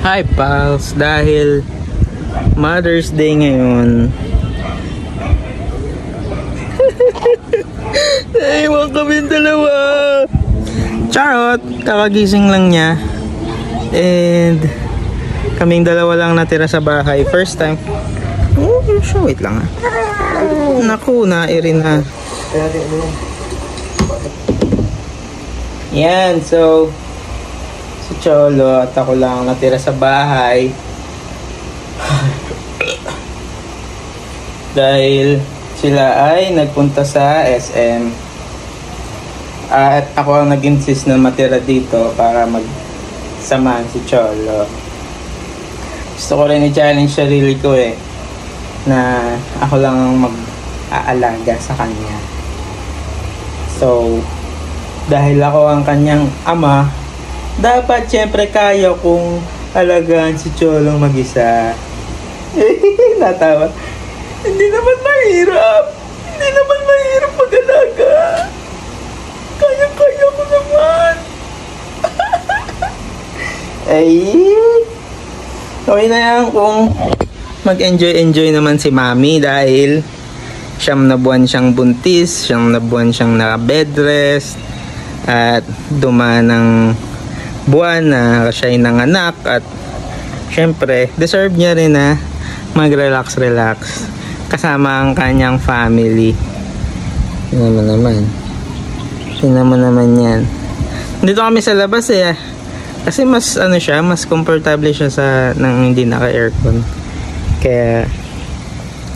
Hi pals, dahil Mother's Day ngayon, naiwan kami dalawa. Charot, kakagising lang niya. And kaming dalawa lang natira sa bahay. First time. Oh, wait lang Naku, nairin na. Yan, so si Cholo at ako lang natira sa bahay. Dahil sila ay nagpunta sa SM. At ako ang nag-insist na matira dito para magsamahan si Cholo. Gusto ko rin i-challenge sarili ko na ako lang ang mag-aalaga sa kanya. So, dahil ako ang kanyang ama, dapat syempre kaya kong alagaan si Cholo mag-isa. Natawa. Hindi naman mahirap. Hindi naman mahirap mag-alaga. Kaya-kaya ko naman. Okay na yan kung mag-enjoy naman si Mami dahil 9 na buwan siyang buntis, 9 na buwan siyang naka-bed rest, at dumaan ng buwan na siya ay nanganak, at syempre deserve niya rin na mag-relax kasama ang kanyang family. Tingnan mo naman yan. Dito kami sa labas kasi mas mas comfortable siya nang hindi naka-aircon. Kaya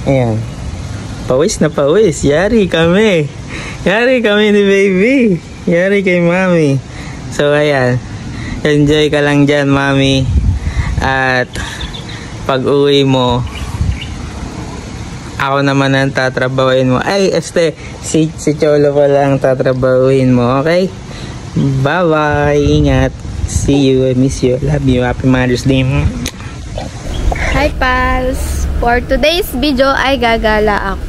ayan, pawis na pawis. Yari kami ni baby. Yari kay Mami. So ayan, enjoy ka lang dyan, Mami. At pag uwi mo, ako naman ang tatrabahuin mo. Si Cholo pala ang tatrabahuin mo. Okay? Bye bye. Ingat. See you. I miss you. Love you. Happy Mother's Day. Hi pals! For today's video ay gagala ako.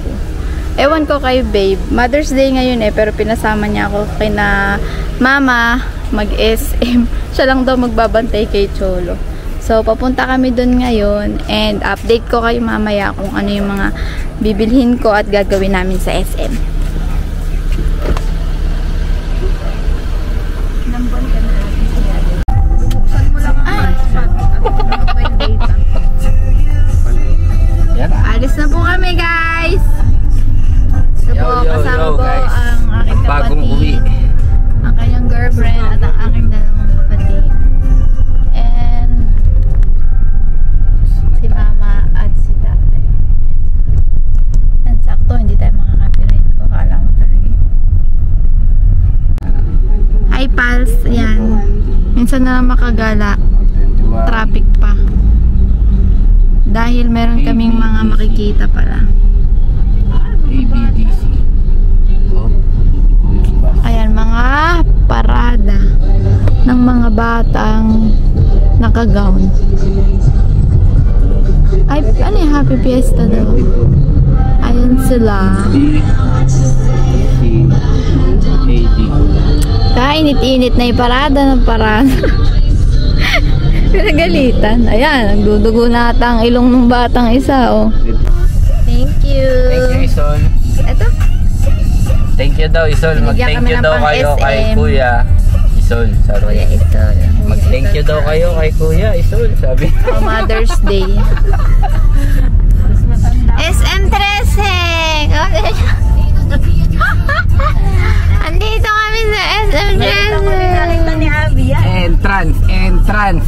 Ewan ko kay babe. Mother's Day ngayon pero pinasama niya ako kina mama mag-SM. Siya lang daw magbabantay kay Cholo. So, papunta kami dun ngayon and update ko kayo mamaya kung ano yung mga bibilhin ko at gagawin namin sa SM. Alis na po kami, guys! So po, kasama po ang aking kapatid, ang kanyang girlfriend at ang aking dalawang kapatid. And si mama at si tatay. Yan, sakto, hindi tayo makaka-copyright ko. Kala mo talaga. Hi pals, yan. Minsan na lang makagala. Traffic pa. Dahil meron kaming mga makikita pala. ABDC. Ayan, mga parada ng mga batang naka-gown. Ay, ano yung Happy Fiesta daw? Ayan sila. Kainit-init na yung parada ng parada. Pinagalitan. Ayan, nagdudugo na ata ang ilong ng batang isa, oh. Thank you. Thank you, Isol. Eto? Thank you daw, Isol. Mag-thank you daw kayo kay Kuya Isol. Kuya Isol. Mag-thank you daw kayo kay Kuya Isol, sabi. Oh, Mother's Day. SM 13! Andito kami sa SM 13! Entrance.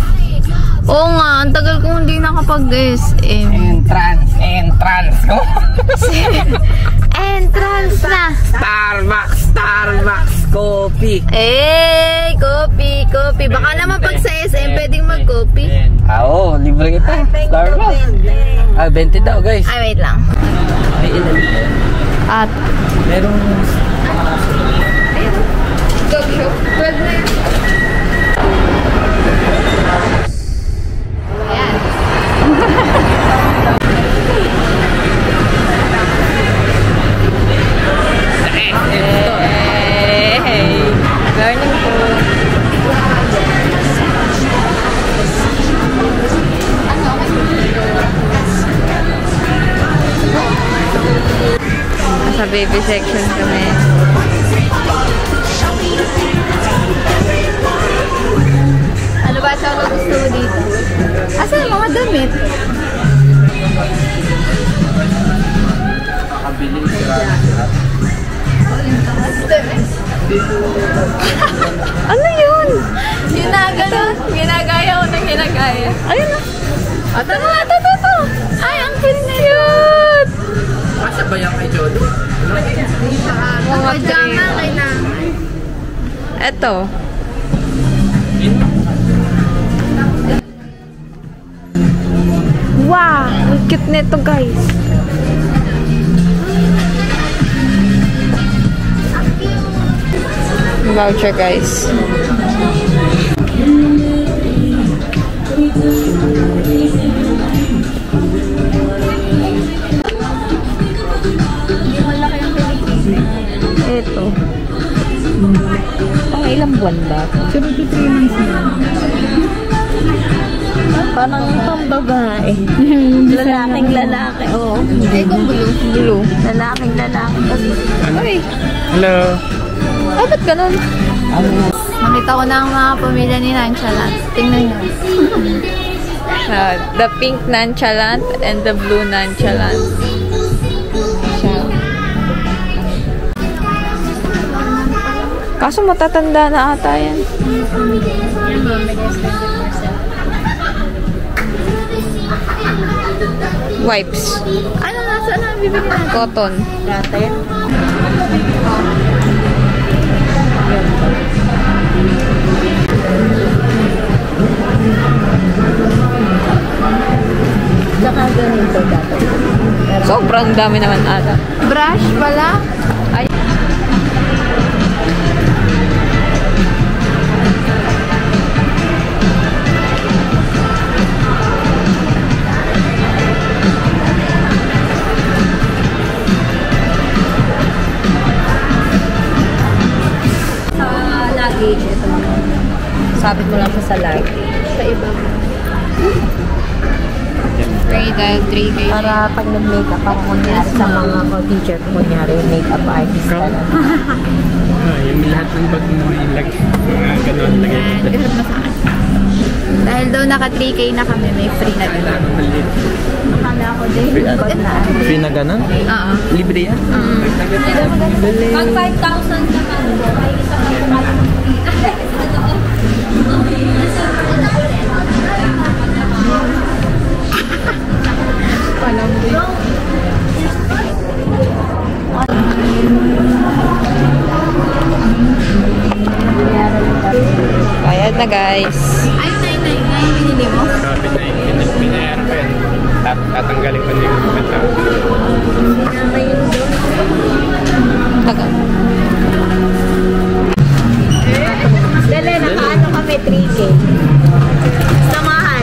Oo nga, ang tagal kong hindi nakapag-SM. Entrance. Entrance na. Starbucks coffee. Coffee. Baka naman pag sa SM pwedeng mag-coffee. Oo, libre kita. Starbucks. 20 daw, guys. Ay, wait lang. May ilan. At merong ayun. Go. 12 na yun. Learning po. baby section kami. Ano ba sa gusto mo dito? Asan ang mga damit? Nakabili sila. Ano yun? Ginagaya ko ng ginagaya. Ayun na. Ito. Ay, ang cute! Asa ba yan kay Jody? Mga pajama kailangan. Ito. Wow! Ang cute nito, guys. Voucher, guys. Ito. Pang ilang buwan ba? 7 to 3 months na. Parang pang babae. Lalaking lalaki, oo. Ito blue. Lalaking lalaki. Ay! Hello! Ah, ba't ganun? Nakita ko na ang mga pamilya ni Nonchalant. Tingnan nyo. The pink Nonchalant and the blue Nonchalant. Siya. Kaso matatanda na ata yan. Wipes. Ano nga? Saan ang bibili natin? Cotton. Cotton? Saka ganito dapat. Sobrang dami naman ata. Brush pala? Ay. Luggage, ito. Sabit mo lang siya sa luggage. Sa iba. Free dahil 3K. Para pag nag-makeup ako, kunyari sa mga teacher ko, kunyari makeup artist ka lang. Yung lahat ng bag mo ilagay. Ganun lagay. Ganun na sa akin. Dahil daw naka 3K na kami, may free na din. Akala ko din. Free na ganun? Oo. Libre yan? Pag 5,000 naman, may isa ka Bayad na, guys. Ay, 999 binili mo? Kapit na pinayaran ko yan. Tatanggalin ko na yung kumenta. Tagal. Dali, nakaano kami 3K. Samahan.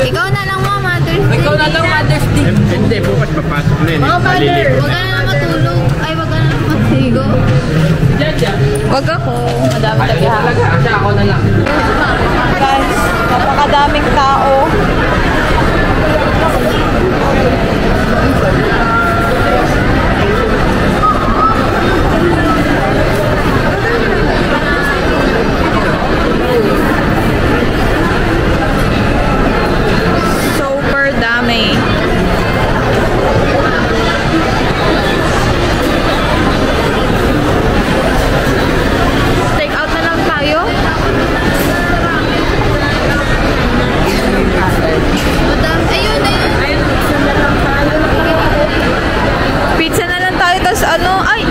Ikaw na lang mo, Mother's Day. Ikaw na lang, Mother's Day. Hindi, bukas papasok na yun. Oh, mother! Huwag ka na lang matulog. Ay, huwag ka na lang matigo. Huwag ako. Madami tabihan. Kasi ako na lang. Guys, napakadaming tao. Super dami. Take out na lang tayo. Madam, ayun. Pizza na lang tayo, tas ano, ay!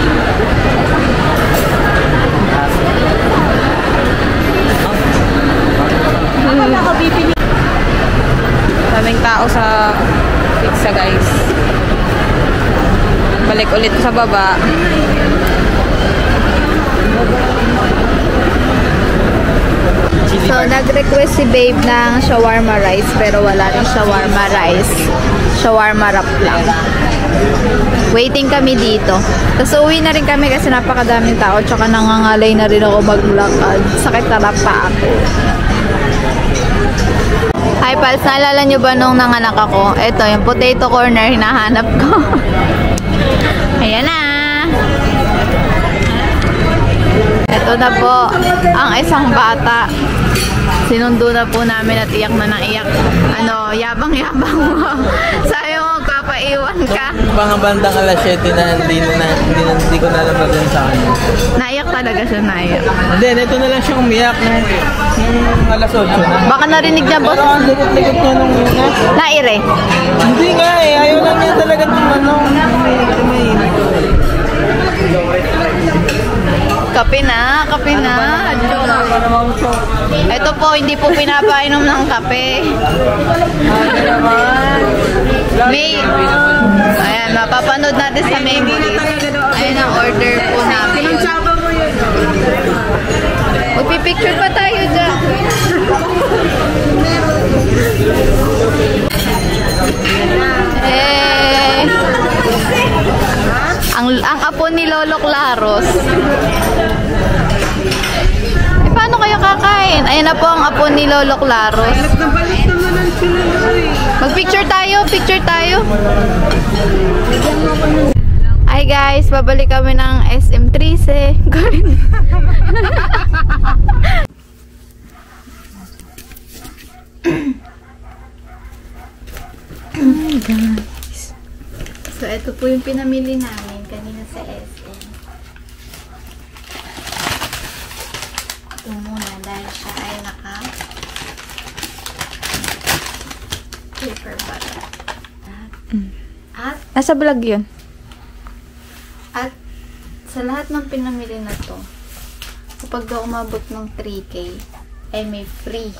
Ako nakabibili. Daming tao sa pizza, guys. Balik ulit sa baba. So, nag-request si Babe ng shawarma rice, pero wala rin shawarma rice. Shawarma wrap lang. Waiting kami dito. Tapos uwi na rin kami kasi napakadaming tao, tsaka nangangalay na rin ako maglakad. Sakit na pa ako. Hi pals, naalala nyo ba nung nanganak ako? Ito, yung potato corner, hinahanap ko. Ayan na! Ito na po ang isang bata. Sinundo na po namin at iyak na nang iyak. Ano, yabang-yabang mo. Sabi mo, papaiwan ka. Mga bandang alas 7 na hindi ko na alam pa din sa kanya. Naiyak talaga siya, naiyak. Hindi, ito na lang siya umiyak nung alas 8 na. Baka narinig niya, boss. Pero ang likot-likot niya nung una. Naire. Hindi nga eh, ayaw lang niya talaga itong ano. Kape na, kape na. Ito po, hindi po pinapainom ng kape. May, ayan, mapapanood natin sa memories. Ayan ang order po namin. Magpipicture pa tayo dyan. Ang apo ni Lolo Claros. Paano kayo kakain? Ayan na po ang apo ni Lolo Claros. Mag-picture tayo, picture tayo. Hi guys, babalik kami ng SM Trice. So, ito po yung pinamili namin kanina sa SM. Ito muna dahil siya ay paper bag. At Nasa vlog yun. At sa lahat ng pinamili na to, kapag daw umabot ng 3K, ay may free.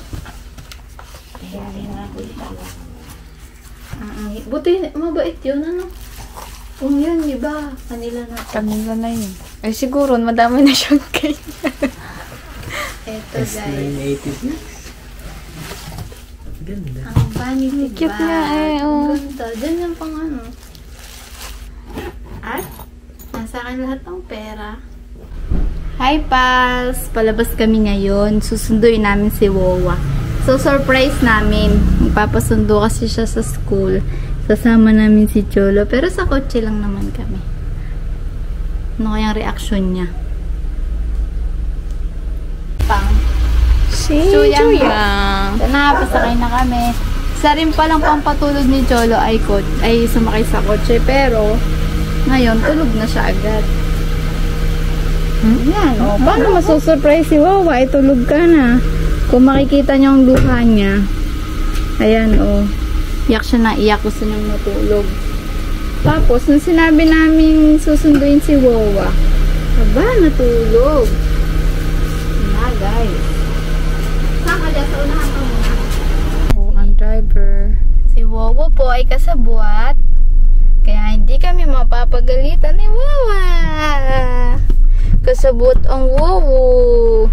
Buti, mabait yun, ano? Kung yun, di ba? Kanila na. Kanila na yun. Ay siguro, madami na siyang cake. Eto guys. S986. Ganda. Ang vanity bag. Cute nga eh, oh. Ang ganda. Diyan yung pang ano. At, nasa akin lahat ng pera. Hi pals! Palabas kami ngayon. Susunduin namin si Wowa. So, surprise namin. Magpapasundo kasi siya sa school. Sasama namin si Cholo. Pero sa kotse lang naman kami. Ano kayang reaction niya? Pang. Si Chuyang. Chuyang. Na, pasakay na kami. Isa rin palang pampatulog ni Cholo ay sumakay sa kotse. Pero, ngayon, tulog na siya agad. Yan, o. Paano masusurprise si Wawa? Ay, tulog ka na. Kung makikita niyo ang luha niya. Ayan, o. Iyak siya na iyak. Gusto niyang matulog. Tapos, nung sinabi namin susunduin si Wawa, aba, natulog. Na, guys. Saan ka dyan? Sa unahan ka muna. Ang driver. Si Wawa po ay kasabwat. Kaya hindi kami mapapagalitan ni Wawa. Kasabwat ang Wawa.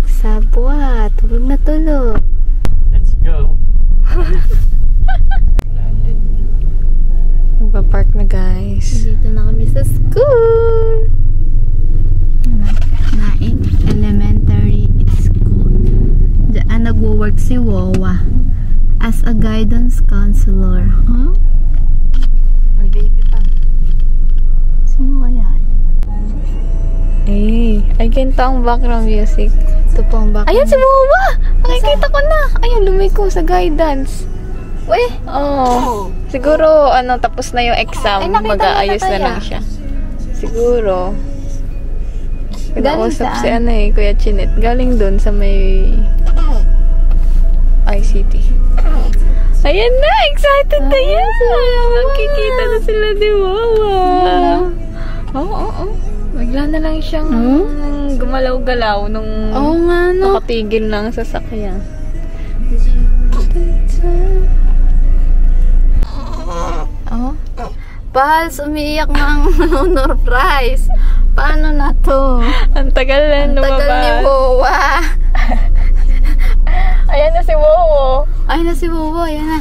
Kasabwat. Tulog na tulog. Let's go. Magpa-park na guys. Dito na kami sa school. Naik Elementary School. Diyan nagwo-work si Wawa as a guidance counselor. Huh? May baby pa. Sino kaya? Ay ganito ang background music. Ito po ang back. Ayan si Wawa! Nakikita ko na. Ayun, lumiko sa guidance. Weh! Oh. Siguro, tapos na yung exam. Ay, nakita Mag-aayos mo na na kaya? lang siya. Siguro. Galing Kinausap saan? si Kuya Chinet. Galing dun sa may ICT. Ayan na! Excited na yan! Magkikita na sila ni Wawa. Oo. Bigla na lang siyang gumalaw-galaw nung Oo nga, no? nakatigil lang sa sasakyan. Oh. Pals, umiiyak na ang honor prize. Paano na to? Ang tagal na Ang tagal ni lumabas. Wawa. Ayan na si Wowo. Ay na si Wawa, ayan na.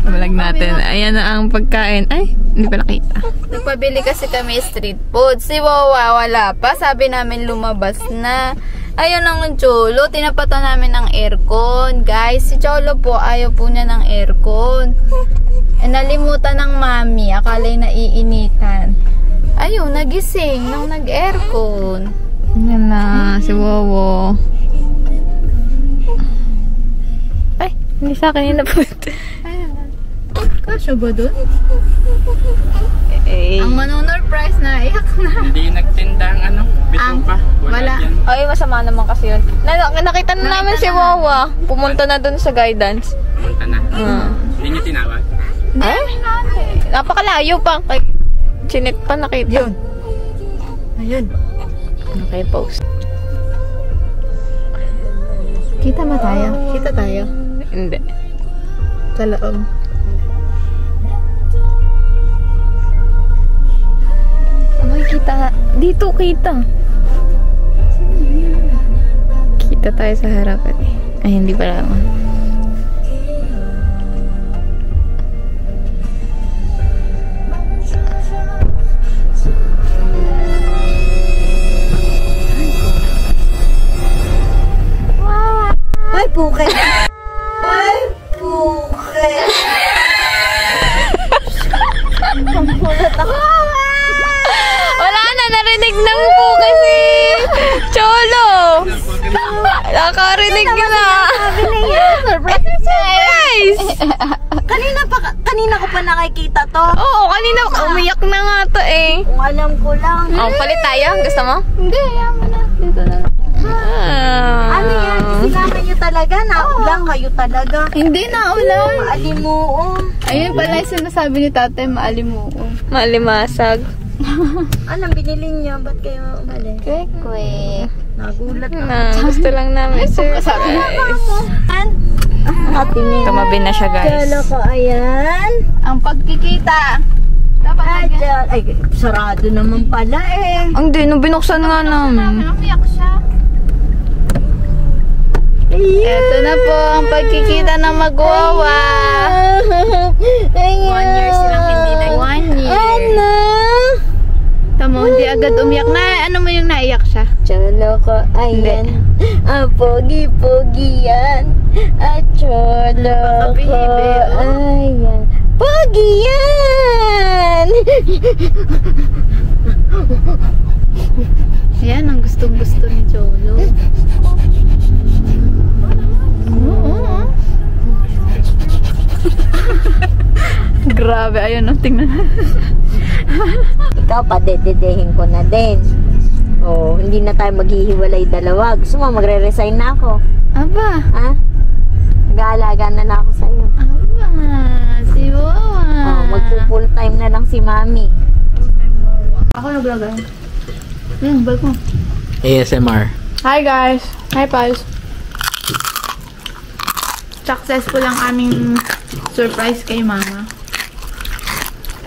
Malag natin. Ayan na ang pagkain. Ay, hindi pa nakita. Nagpabili kasi kami street food. Si Wawa wala pa. Sabi namin lumabas na. Ayun ang Cholo. Tinapatan namin ng aircon. Guys, si Cholo po ayaw po niya ng aircon. Nalimutan ng mami. Akala naiinitan. Ayun, nagising nung nag-aircon. Yan na, si Wowo. Ay, hindi sa akin yung napunta. Kasya ba dun? Ang manunor price na, iyak na. Hindi nagtinda ang ano, bituka. Wala. Dyan. Ay, masama naman kasi yun. Nakita na namin si Wawa. Pumunta na dun sa guidance. Punta na. Hindi niyo tinawag. Ay, napakalayo pa. Kay Chinet pa nakita. Yun. Ayun. Okay, post. Kita ba tayo? Kita tayo? Hindi. Sa loob. Ay, kita. Dito kita. Kita tayo sa harapan. Ay, hindi pala naman. Ay, puke! Ay, puke! Wala na, narinig ng po kasi Cholo. Nakarinig na. Surprise! Kanina ko pa nakikita to. Oo, kanina umiyak na nga to eh. Kung alam ko lang. Oh, palit tayo. Gusto mo? Hindi, ayaw mo na. Dito na. Ano yan? Sinama nyo talaga? Naulang kayo talaga? Hindi na ulan. Maalimuon. Ayun pala yung sinasabi ni tatay, maalimuon. Malimasag. Anong binili nyo? Ba't kayo umalis? Kwek. Nagulat na. Gusto lang namin surprise. Ating Tumabi na siya, guys. Kala ko, ayan. Ang pagkikita. Dapat Ayan. Ay, sarado naman pala eh. Hindi, nung binuksan nga namin. umiyak siya. Ito na po ang pagkikita ng magwawa. 1 year silang hindi na. 1 year. Ano? Tamo, hindi agad umiyak na. Ano mo yung naiyak siya? Cholo ko, ayan. Pogi-pogi yan. Cholo ko, ayan. Pogi yan! Yan ang gustong-gusto ni Cholo. Oo. Grabe, ayun o, tingnan. Ikaw, padededehin ko na din. Oh, hindi na tayo maghihiwalay dalawa. Gusto mo, magre-resign na ako. Aba. Ha? Nag-aalaga na lang ako sa'yo. Aba, si Wawa. Oh, magpo-full time na lang si Mami. Ako naglagay. Bag mo. ASMR. Hi guys! Hi pals! Successful ang aming surprise kay Mama.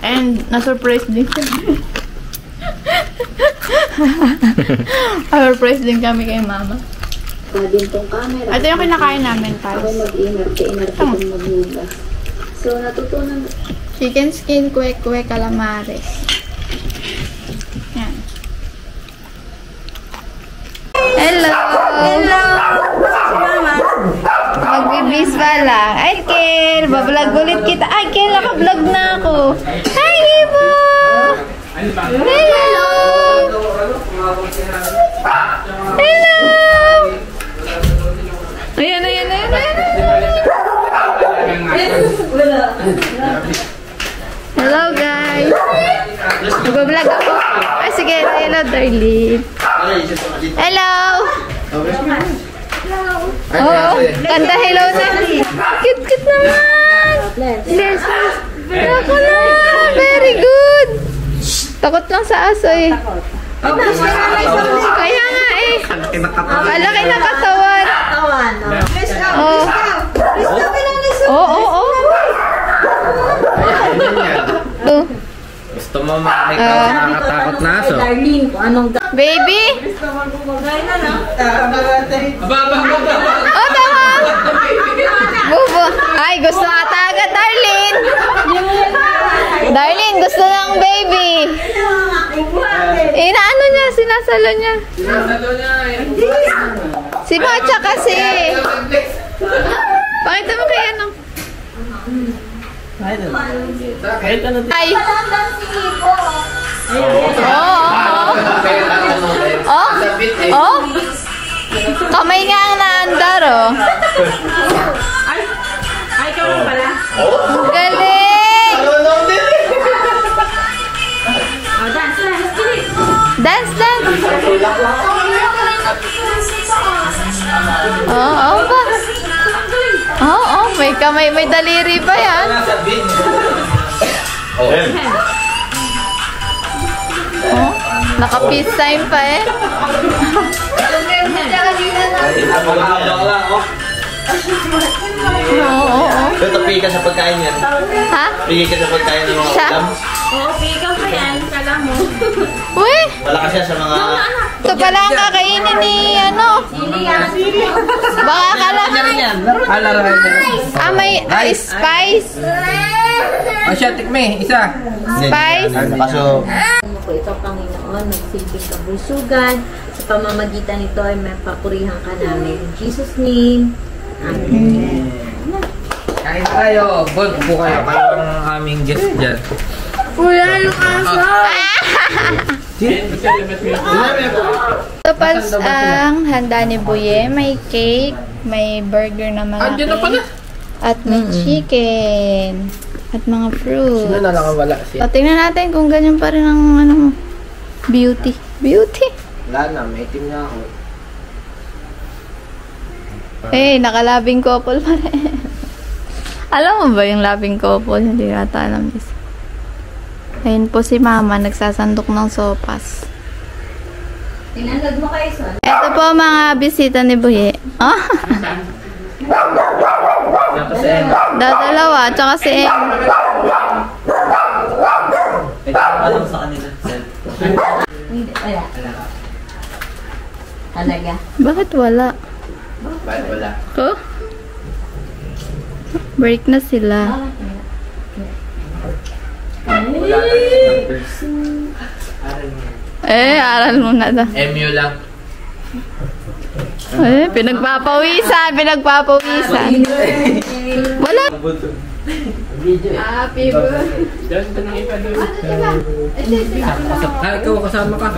And na-surprise din kami. Na-surprise din kami kay Mama. Din tong camera. Ito yung kinakain namin, pals. Mag-inerte kong maghugas. So, natutunan. Chicken skin, kwek-kwek, calamares. Yan. Hello! Hello! Magbibis pa lang. Ay, Kel! Bablog ulit kita. Ay, Kel! Naka-vlog na ako. Hi, Ibo! Hello! Hello! Ayan, ayan, ayan, ayan. Hello, guys! Mag-vlog ako. Ay, sige. Hello, darling. Hello! Oh, kanta hello na. Cute naman. Yes. Ako na. Very good. Takot lang sa aso eh. Kaya nga eh. Malaki na katawan. Oh. Oh. Oh. Gusto mo makita nakakatakot na aso? Darlene, kung anong Baby? Oh, tama. Bubo. Ay, gusto ata agad, Darlene. Darlene, gusto ng baby. Inaano niya, sinasalo niya. Si Macha kasi. Pakita mo kay ano. Ay. Oh, Oh? Kamay nga ang naandar, oh. Ay, ikaw lang pala. Galing! Oh, dance, dance, dance. Dance, dance. Oo ba? Oo, may kamay, may daliri pa yan. Oh, naka-peace sign pa eh. Oo. Ito, pigay ka sa pagkain yan. Ha? Pigay ka sa pagkain ng mga Siya? ulam. Oo, ikaw pa yan. Kala mo. Uy! Malakas yan sa mga... Ito pala ang kakainin ni ano. Baka akala may spice. Siya, tikme. Isa. Spice. Kaso, Ano po ito, Panginoon, nagsilbing kabusugan. Sa pamamagitan nito ay may papurihan ka namin. In Jesus' name. Amen. Kain tayo. Bon po kayo. Kayo ang aming guest dyan. Ito pals ang handa ni Buye. May cake, may burger na malaki. At may chicken. At mga fruits. Sino na nakawala siya? So, tingnan natin kung ganyan pa rin ang ano mo. Beauty. Beauty. Wala na. May team na ako. Eh, nakalabing couple pa rin. Alam mo ba yung labing couple? Hindi ata alam isa. Ayun po si Mama, nagsasandok ng sopas. Tinanggad mo kayo, son. Ito po mga bisita ni Buye. Oh. Dadalawa, tsaka si Em. alam sa kanila. Hindi, wala. Talaga. Bakit wala? Bakit wala? Ko? Break na sila. Aral mo na daw. MU lang. Pinagpapawisan. Wala. Happy birthday. Ikaw kasama ka.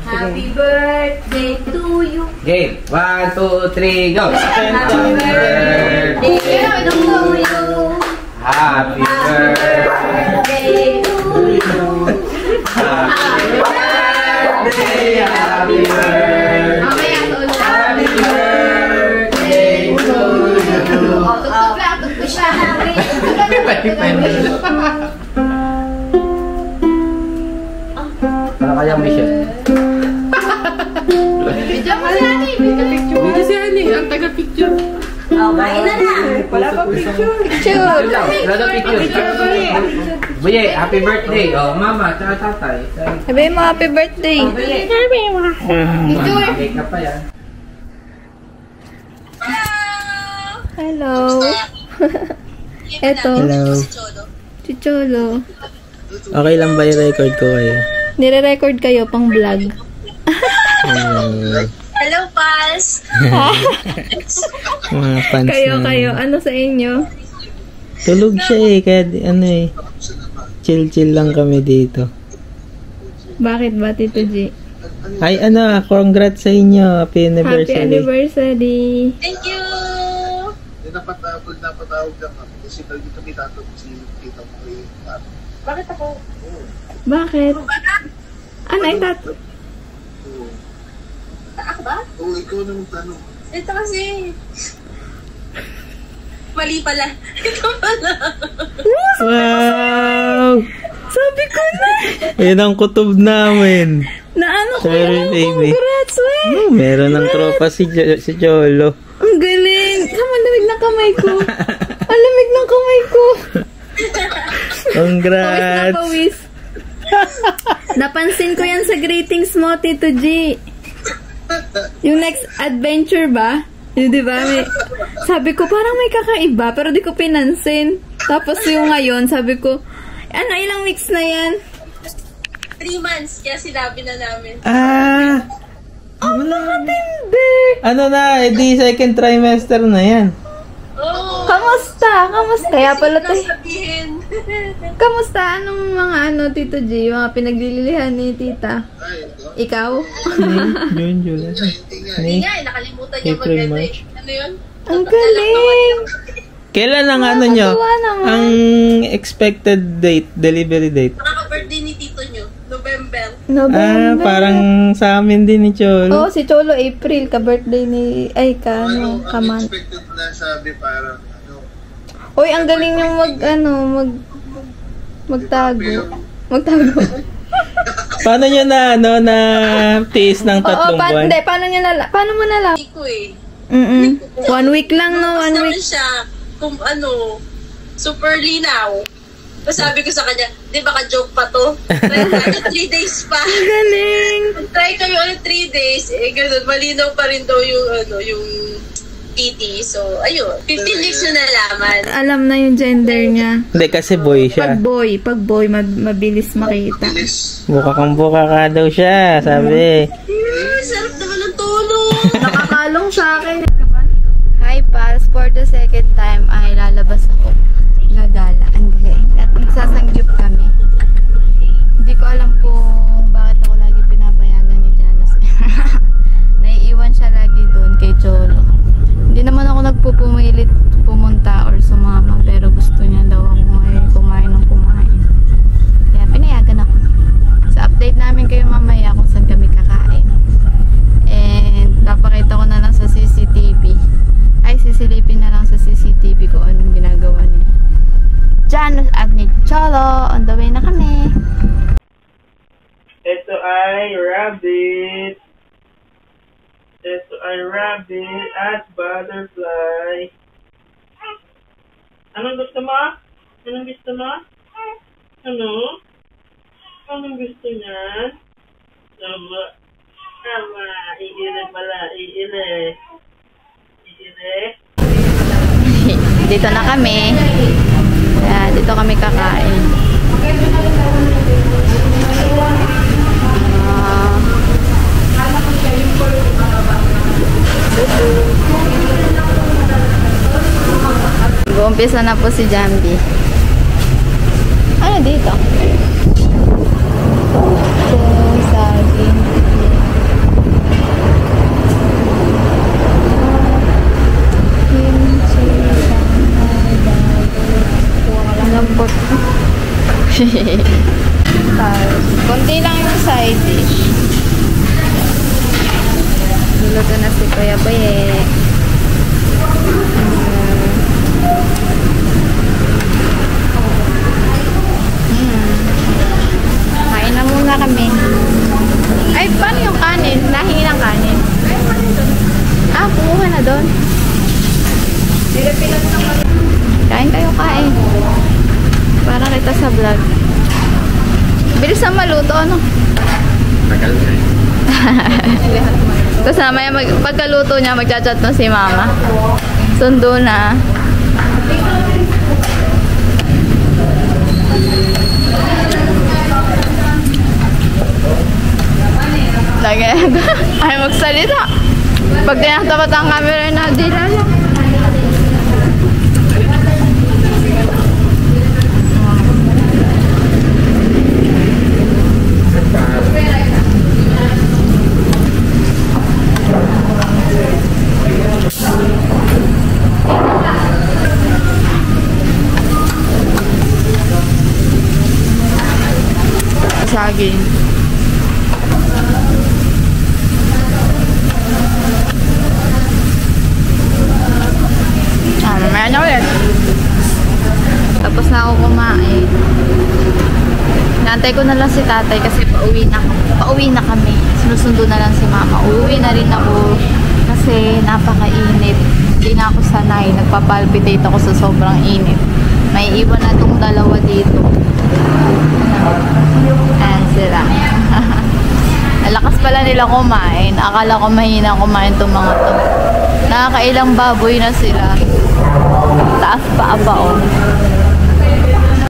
Happy birthday to you. Game. 1, 2, 3, go! Happy birthday to you. Happy Birthday to you. Happy birthday! Happy birthday! Happy birthday to you! Para kaya Michelle. Video si Ani, ang taga-picture. Oh, kain na na. Wala pa picture. Wala picture. Buye, happy birthday. Oh, mama, tsaka tatay. Sabihin mo happy birthday. Cake na pa yan. Hello. Eto. Hello. Si Cholo. Okay lang ba i-record ko kayo? Nire-record kayo pang vlog. Hello, Pals. Mga fans na. Kayo. Ano sa inyo? Tulog siya eh. Kaya ano eh. Chill-chill lang kami dito. Bakit ba, Tito G? Ay ano, congrats sa inyo. Happy anniversary. Happy anniversary. Thank you. Napatawag lang ako kasi dito kita ito si tita mo kay Pat. Bakit ako? Bakit? Ano ay tat? Ako ba? Oo, ikaw na magtanong. Ito kasi. Mali pala. Ito pala. Wow! Sabi ko na. Yan ang kutob namin. Naano ko Sorry, yung baby. congrats, we. Oh, meron ng tropa si Cholo. Ang galing. Malamig ng kamay ko. Ang lamig ng kamay ko. Congrats! Pawis. Napansin ko yan sa greetings mo, Tito G. Yung next adventure ba? Yung diba? Sabi ko, parang may kakaiba, pero di ko pinansin. Tapos yung ngayon, sabi ko, ano, ilang weeks na yan? 3 months, kaya sinabi na namin. Matindi. Ano na, edi second trimester na yan. Oh, Kamusta? Kaya pala tayo. Kamusta? Anong mga Tito G? Mga pinaglilihan ni Tita? Ikaw? June, July. Hindi nga, nakalimutan niya April, mag-ano March. Ano yun? Ang galing! Kailan ang ano nyo? Nakakatuwa naman. Ang expected date, delivery date? Nakaka-birthday ni Tito nyo, November. November. Parang sa amin din ni Cholo. Oo, si Cholo April, ka-birthday ni... Ay, Ang ka-month. expected na sabi parang Uy, ang galing yung magtago. Magtago. Paano nyo na tiis ng tatlong buwan? Hindi, paano mo nalaman? Hindi ko eh. 1 week lang, no? 1 Basta week. siya, kung super linaw. Tapos sabi ko sa kanya, di ba ka-joke pa to? Try tayo 3 days pa. Galing! Try kayo 3 days. Ganun, malinaw pa rin daw yung PT. So, ayun. 15 weeks na nalaman. Alam na yung gender niya. Hindi, kasi boy siya. Pag boy, mabilis makita. Buka kang buka ka daw siya, sabi. Sarap naman ng tulog. Nakakalong sa akin. Hi, pals. For the second time ay lalabas ako. Gagala. Ang galing. At magsasangyup kami. Hindi ko alam kung bakit ako lagi pinapayagan ni Janice. Naiiwan siya lagi doon kay Cholo. Hindi naman ako nagpupumilit pumunta or sumama, pero gusto niya daw ako kumain ng kumain. Kaya pinayagan ako. Sa update namin kayo mamaya kung saan kami kakain. And papakita ko na lang sa CCTV. Ay, sisilipin na lang sa CCTV kung anong ginagawa ni Janus at ni Cholo. On the way na kami. Ito ay rabbit. Ito ay rabbit at butterfly. Anong gusto mo? Anong gusto mo? Ano? Anong gusto niyan? Tama. Tama. Iire pala. Iire. Iire. Dito na kami. Kaya dito kami kakain. Mag-uumpisa na po si Jambi. Ano dito? Saging. Lambot. Konti lang yung side dish. Luluto na si Kuya Boye. Kain na muna kami. Ay, paano yung kanin? Nahingi ng kanin. Kumuha na doon. Kain kayo, kain. Para kita sa vlog. Bilis na maluto, ano? Tagal na eh. Tapos namaya pagkaluto niya, magchat-chat na si Mama. Sundo na. Lagi. Ay, magsalita. Pag tinatapat ang camera na, di lalo. Saging. Mamaya na ulit. Tapos na ako kumain. Nantay ko na lang si tatay kasi pauwi na kami. Sinusundo na lang si mama. Uuwi na rin ako kasi napakainit. Hindi na ako sanay. Nagpapalpitate ako sa sobrang init. May iwan na itong dalawa dito. Ayan sila. Nalakas pala nila kumain. Akala ko mahina kumain itong mga to. Nakakailang baboy na sila. Taas pa aba, oh.